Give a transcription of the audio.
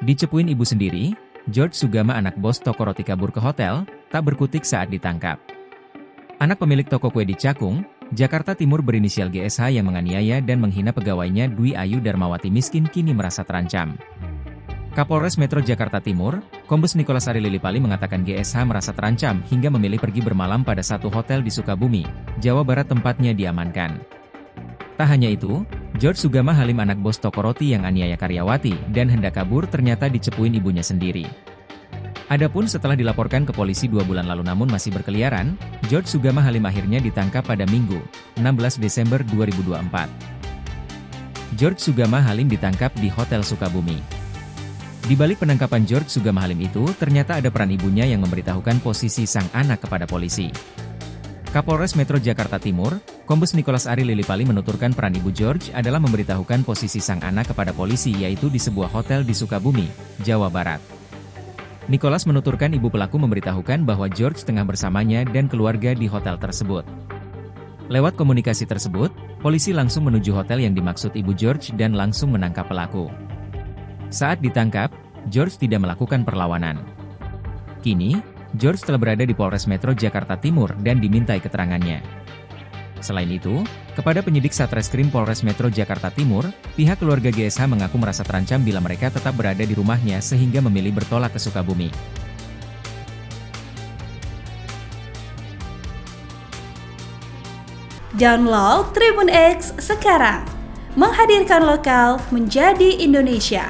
Dicepuin ibu sendiri, George Sugama anak bos toko roti kabur ke hotel, tak berkutik saat ditangkap. Anak pemilik toko kue di Cakung, Jakarta Timur berinisial GSH yang menganiaya dan menghina pegawainya Dwi Ayu Darmawati miskin kini merasa terancam. Kapolres Metro Jakarta Timur, Kombes Nicholas Ari Lilipali mengatakan GSH merasa terancam hingga memilih pergi bermalam pada satu hotel di Sukabumi, Jawa Barat tempatnya diamankan. Tak hanya itu, George Sugama Halim anak bos toko roti yang aniaya karyawati dan hendak kabur ternyata dicepuin ibunya sendiri. Adapun setelah dilaporkan ke polisi 2 bulan lalu namun masih berkeliaran, George Sugama Halim akhirnya ditangkap pada Minggu, 16 Desember 2024. George Sugama Halim ditangkap di Hotel Sukabumi. Di balik penangkapan George Sugama Halim itu, ternyata ada peran ibunya yang memberitahukan posisi sang anak kepada polisi. Kapolres Metro Jakarta Timur, Kombes Nicholas Ari Lilipali menuturkan peran ibu George adalah memberitahukan posisi sang anak kepada polisi yaitu di sebuah hotel di Sukabumi, Jawa Barat. Nicholas menuturkan ibu pelaku memberitahukan bahwa George tengah bersamanya dan keluarga di hotel tersebut. Lewat komunikasi tersebut, polisi langsung menuju hotel yang dimaksud ibu George dan langsung menangkap pelaku. Saat ditangkap, George tidak melakukan perlawanan. Kini, George telah berada di Polres Metro Jakarta Timur dan dimintai keterangannya. Selain itu, kepada penyidik Satreskrim Polres Metro Jakarta Timur, pihak keluarga GSH mengaku merasa terancam bila mereka tetap berada di rumahnya sehingga memilih bertolak ke Sukabumi. Download Tribun X sekarang, menghadirkan lokal menjadi Indonesia.